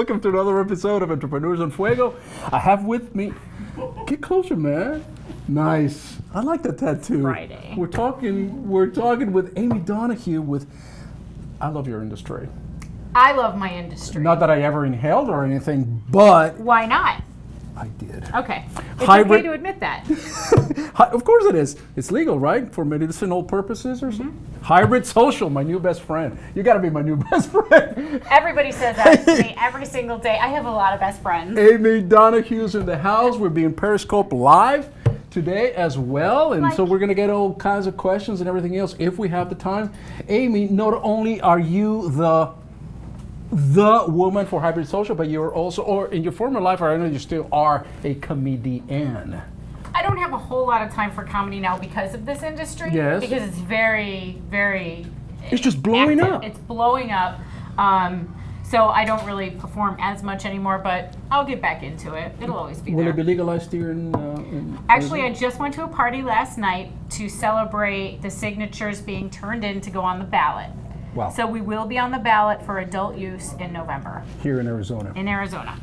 welcome to another episode of Entrepreneurs on Fuego. I have with me, get closer, man. Nice. I like that tattoo. Friday. We're talking with Amy Donohue with, I love your industry. I love my industry. Not that I ever inhaled or anything, but Why not? I did. Okay. It's Hybrid- okay to admit that. Of course it is. It's legal, right? For medicinal purposes or something. Hybrid social, my new best friend. You got to be my new best friend. Everybody says that to me every single day. I have a lot of best friends. Amy Donohue's in the house. We're being Periscope live today as well. And so we're going to get all kinds of questions and everything else if we have the time. Amy, not only are you the woman for Hybrid Social, but you're also, or in your former life, or I know you still are, a comedian. I don't have a whole lot of time for comedy now because of this industry. Yes. Because it's very, very It's just blowing active. up. It's blowing up. So I don't really perform as much anymore, but I'll get back into it. It'll always be Will there. it be legalized here in Actually, I Arizona? just went to a party last night to celebrate the signatures being turned in to go on the ballot. Wow. So we will be on the ballot for adult use in November Here in Arizona. in Arizona.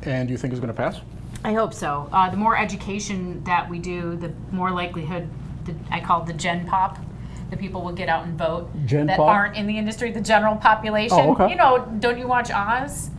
And do you think it's going to pass? I hope so. The more education that we do, the more likelihood, I call it the Gen Pop, the people will get out and vote Gen that Pop? aren't in the industry, the general population. Oh, okay. You know, don't you watch Oz?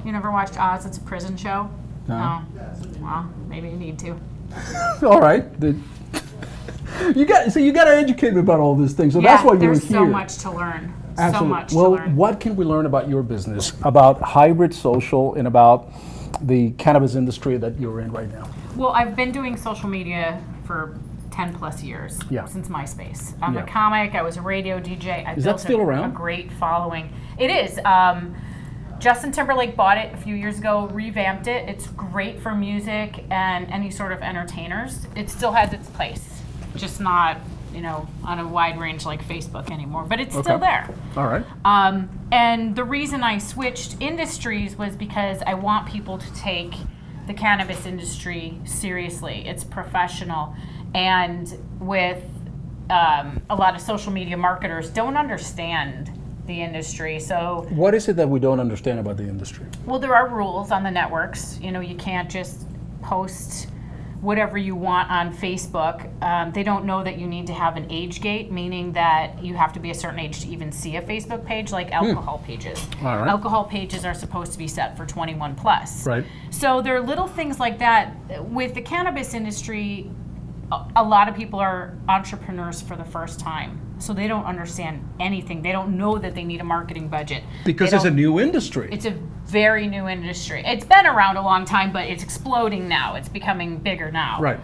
You never watched Oz? It's a prison show. No. Oh. Well, maybe you need to. All right. You got to educate me about all these things. So that's why you're there's here. so much to learn. Absolutely. So much Well, to learn. what can we learn about your business, about Hybrid Social, and about the cannabis industry that you're in right now? Well, I've been doing social media for 10 plus years, Yeah. since MySpace. I'm Yeah. a comic, I was a radio DJ. I Is that built still around? a great following. It is. Justin Timberlake bought it a few years ago, revamped it. It's great for music and any sort of entertainers. It still has its place, just not, on a wide range like Facebook anymore, but it's still there. All right. And the reason I switched industries was because I want people to take the cannabis industry seriously. It's professional. And with a lot of social media marketers don't understand the industry. So, What is it that we don't understand about the industry? well, there are rules on the networks. You can't just post whatever you want on Facebook. They don't know that you need to have an age gate, meaning that you have to be a certain age to even see a Facebook page, like alcohol pages. All right. Alcohol pages are supposed to be set for 21 plus. Right. So there are little things like that. With the cannabis industry, a lot of people are entrepreneurs for the first time. So they don't understand anything. They don't know that they need a marketing budget. Because They it's a don't- new industry. It's a very new industry. It's been around a long time, but it's exploding now. It's becoming bigger now. Right.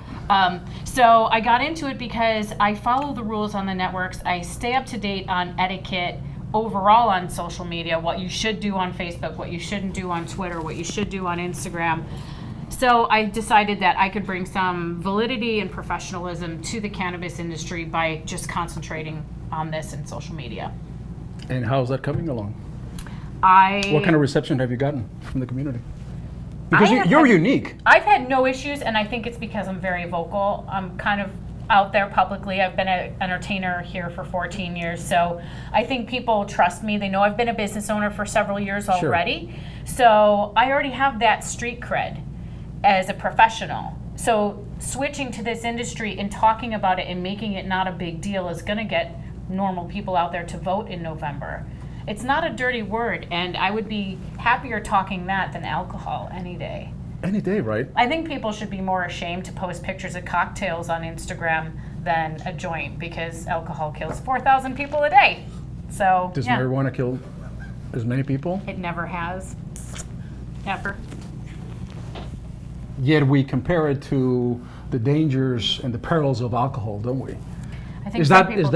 So I got into it because I follow the rules on the networks. I stay up to date on etiquette overall on social media, what you should do on Facebook, what you shouldn't do on Twitter, what you should do on Instagram. So I decided that I could bring some validity and professionalism to the cannabis industry by just concentrating on this in social media. And how's that coming along? What What kind of reception have you gotten from the community? Because I have you're had- unique. I've had no issues, and I think it's because I'm very vocal. I'm kind of out there publicly. I've been an entertainer here for 14 years, so I think people trust me. They know I've been a business owner for several years already. So I already have that street cred as a professional. So switching to this industry and talking about it and making it not a big deal is going to get normal people out there to vote in November. It's not a dirty word, and I would be happier talking that than alcohol any day. Any day, right? I think people should be more ashamed to post pictures of cocktails on Instagram than a joint, because alcohol kills 4,000 people a day. So, Does yeah, marijuana kill as many people? it never has. Ever. Yet we compare it to the dangers and the perils of alcohol, don't we? I think some people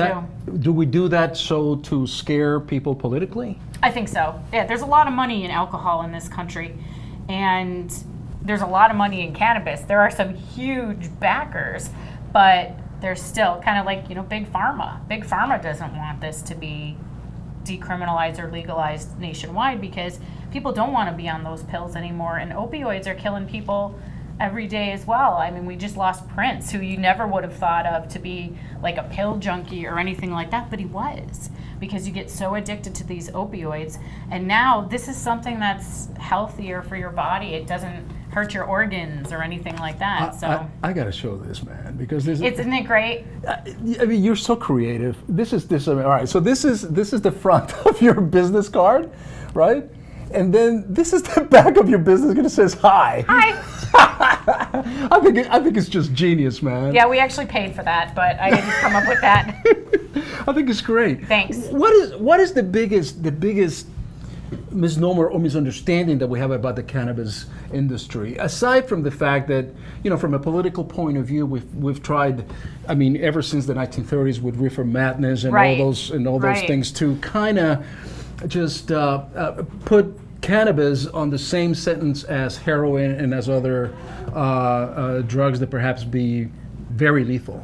Do we do that so to scare people politically? I think so. Yeah, there's a lot of money in alcohol in this country, and there's a lot of money in cannabis. There are some huge backers, but there's still kind of like, Big Pharma. Big Pharma doesn't want this to be decriminalized or legalized nationwide because people don't want to be on those pills anymore, and opioids are killing people every day as well. I mean, we just lost Prince, who you never would have thought of to be like a pill junkie or anything like that, but he was. because you get so addicted to these opioids. And now this is something that's healthier for your body. It doesn't hurt your organs or anything like that. I got to show this, man, because this isn't it great? I mean, you're so creative. This. I mean, all right. So this is the front of your business card, right? And then this is the back of your business card. It says hi. Hi. I think it's just genius, man. Yeah, we actually paid for that, but I didn't come up with that. I think it's great. Thanks. What is the biggest misnomer or misunderstanding that we have about the cannabis industry, aside from the fact that, from a political point of view, we've tried, I mean, ever since the 1930s with reefer madness and Right. all those things, to kind of just put cannabis on the same sentence as heroin and as other drugs that perhaps be very lethal.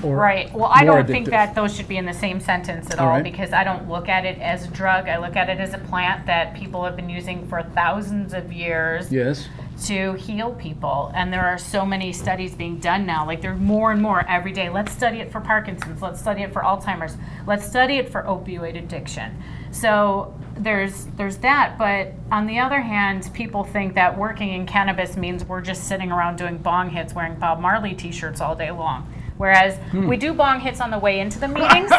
Or right. Well, I don't addictive. think that those should be in the same sentence at All all, right. because I don't look at it as a drug. I look at it as a plant that people have been using for thousands of years Yes. to heal people. And there are so many studies being done now. Like, there are more and more every day. Let's study it for Parkinson's. Let's study it for Alzheimer's. Let's study it for opioid addiction. So there's that. But on the other hand, people think that working in cannabis means we're just sitting around doing bong hits wearing Bob Marley t-shirts all day long. Whereas we do bong hits on the way into the meetings.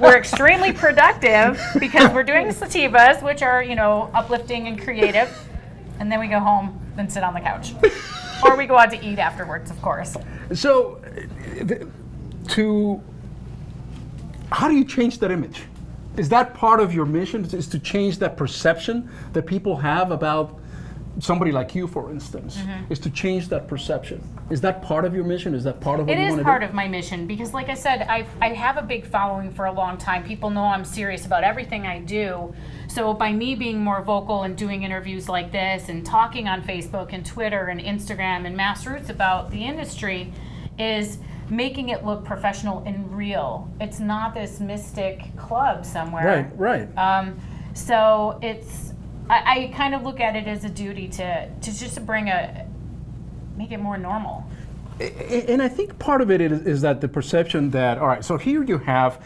We're extremely productive because we're doing sativas, which are, uplifting and creative. And then we go home and sit on the couch. Or we go out to eat afterwards, of course. So, how do you change that image? Is that part of your mission? Is to change that perception that people have about somebody like you, for instance? Is to change that perception? Is that part of your mission? Is that part of what you want to do? It is part of my mission because, like I said, I have a big following for a long time. People know I'm serious about everything I do. So by me being more vocal and doing interviews like this and talking on Facebook and Twitter and Instagram and Mass Roots about the industry is making it look professional and real. It's not this mystic club somewhere. Right. So I kind of look at it as a duty to just make it more normal. And I think part of it is that the perception that, all right, so here you have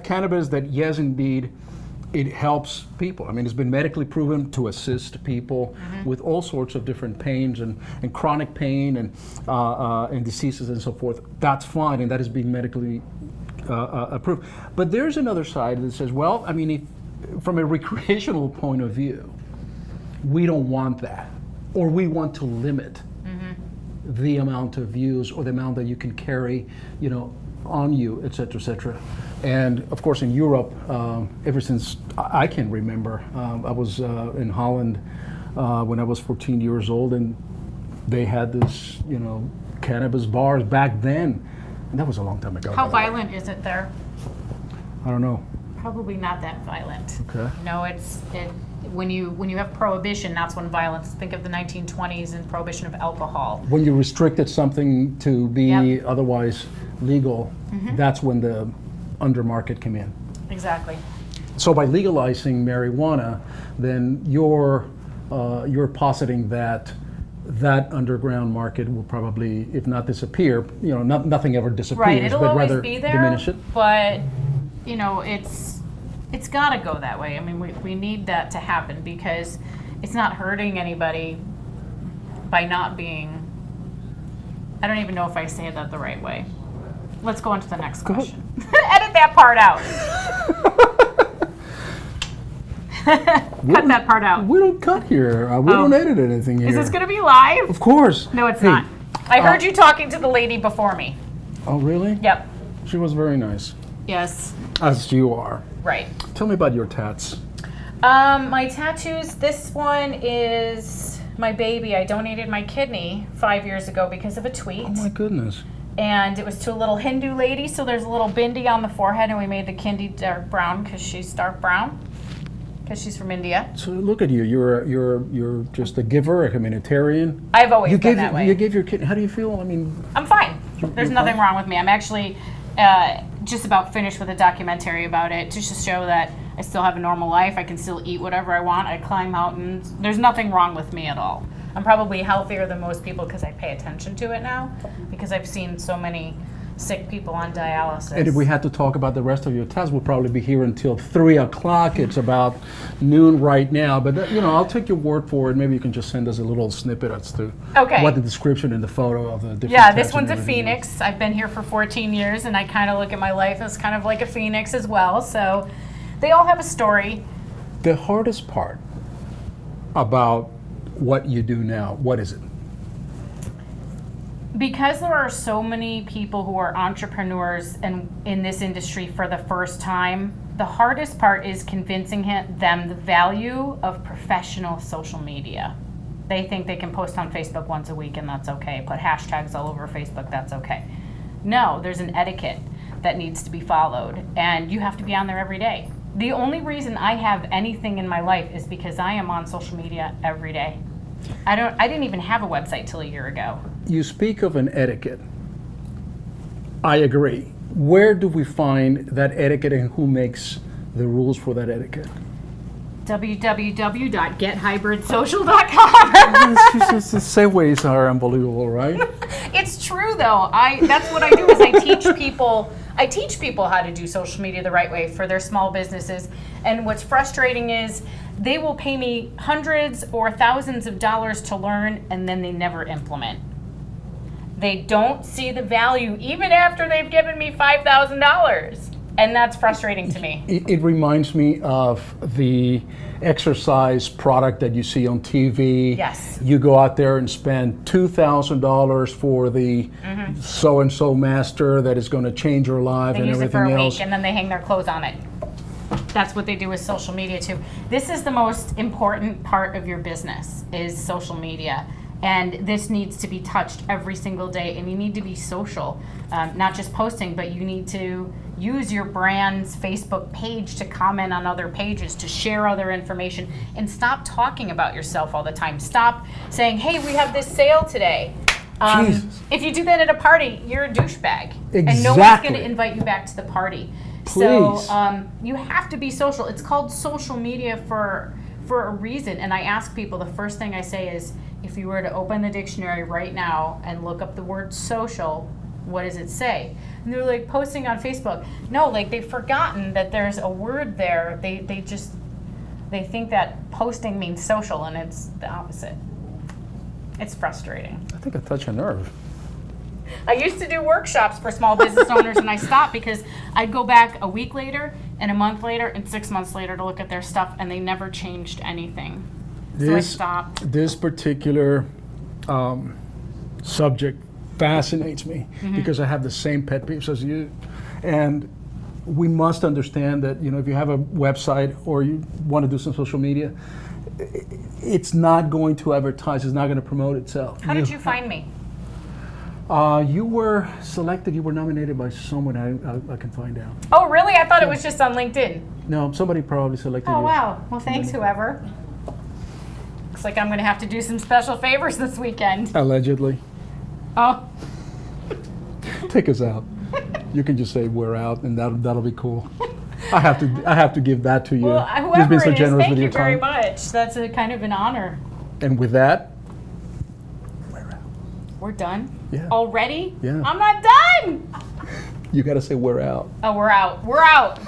cannabis that, yes, indeed, it helps people. I mean, it's been medically proven to assist people with all sorts of different pains and chronic pain and diseases and so forth. That's fine, and that is being medically approved. But there's another side that says, well, I mean, from a recreational point of view, we don't want that, or we want to limit the amount of use or the amount that you can carry, on you, et cetera, et cetera. And of course, in Europe, ever since I can remember, I was in Holland when I was 14 years old, and they had this, cannabis bars back then. And that was a long time ago. How violent is it there? I don't know. Probably not that violent. Okay. No, when you have prohibition, that's when violence. Think of the 1920s and prohibition of alcohol. When you restricted something to be Yep. otherwise legal, that's when the undermarket came in. Exactly. So by legalizing marijuana, then you're positing that underground market will probably, if not disappear, nothing ever disappears, Right. It'll but always rather be there. diminish it. But it's got to go that way. I mean, we need that to happen because it's not hurting anybody by not being. I don't even know if I say that the right way. Let's go on to the next question. Edit that part out. Cut that part out. We don't cut here. We don't edit anything here. Is this going to be live? Of course. No, it's Hey, not. I heard you talking to the lady before me. Oh, really? Yep. She was very nice. Yes. As you are. Right. Tell me about your tats. My tattoos, this one is my baby. I donated my kidney 5 years ago because of a tweet. Oh my goodness. And it was to a little Hindu lady, so there's a little bindi on the forehead, and we made the kidney dark brown because she's dark brown, because she's from India. So look at you. You're just a giver, a humanitarian. I've always been that way. You gave your kidney. How do you feel? I mean, I'm fine. There's you're nothing fine? wrong with me. I'm actually just about finished with a documentary about it, just to show that I still have a normal life. I can still eat whatever I want. I climb mountains. There's nothing wrong with me at all. I'm probably healthier than most people because I pay attention to it now, because I've seen so many sick people on dialysis. And if we had to talk about the rest of your test, we'll probably be here until 3 o'clock. It's about noon right now. But, I'll take your word for it. Maybe you can just send us a little snippet as to what the description and the photo of the different tests. This one's a and everything phoenix. else. I've been here for 14 years, and I kind of look at my life as kind of like a phoenix as well. So they all have a story. The hardest part about what you do now, what is it? Because there are so many people who are entrepreneurs and in this industry for the first time, the hardest part is convincing them the value of professional social media. They think they can post on Facebook once a week and that's okay. Put hashtags all over Facebook, that's okay. No, there's an etiquette that needs to be followed, and you have to be on there every day. The only reason I have anything in my life is because I am on social media every day. I didn't even have a website till a year ago. You speak of an etiquette. I agree. Where do we find that etiquette and who makes the rules for that etiquette? www.gethybridsocial.com. The segues are unbelievable, right? It's true though. That's what I do is I teach people how to do social media the right way for their small businesses. And what's frustrating is they will pay me hundreds or thousands of dollars to learn, and then they never implement. They don't see the value even after they've given me $5,000. And that's frustrating to me. It reminds me of the exercise product that you see on TV. Yes. You go out there and spend $2,000 for the so-and-so master that is going to change your life They and use it for everything a else. week and then they hang their clothes on it. That's what they do with social media too. This is the most important part of your business is social media. And this needs to be touched every single day, and you need to be social, not just posting, but you need to use your brand's Facebook page to comment on other pages, to share other information, and stop talking about yourself all the time. Stop saying, hey, we have this sale today. Jesus. If you do that at a party, you're a douchebag. Exactly. And no one's going to invite you back to the party. Please. So you have to be social. It's called social media for a reason. And I ask people, the first thing I say is, if you were to open the dictionary right now and look up the word social, what does it say? And they're like, posting on Facebook. No, like they've forgotten that there's a word there. They think that posting means social, and it's the opposite. It's frustrating. I think I touched a nerve. I used to do workshops for small business owners, and I stopped because I'd go back a week later and a month later and 6 months later to look at their stuff, and they never changed anything. So I stopped. This particular subject fascinates me because I have the same pet peeves as you. And we must understand that, if you have a website or you want to do some social media, it's not going to advertise, it's not going to promote itself. How did you find me? You were selected, you were nominated by someone, I can find out. Oh, really? I thought it was just on LinkedIn. No, somebody probably selected you. Oh, wow. Well, thanks, whoever. Looks like I'm going to have to do some special favors this weekend. Allegedly. Oh. Take us out. You can just say we're out, and that'll be cool. I have to give that to you. Well, You've whoever been so it is, generous thank with you your very time. much. That's a kind of an honor. And with that, we're out. We're done? Yeah. Already? Yeah. I'm not done! You got to say we're out. Oh, we're out. We're out.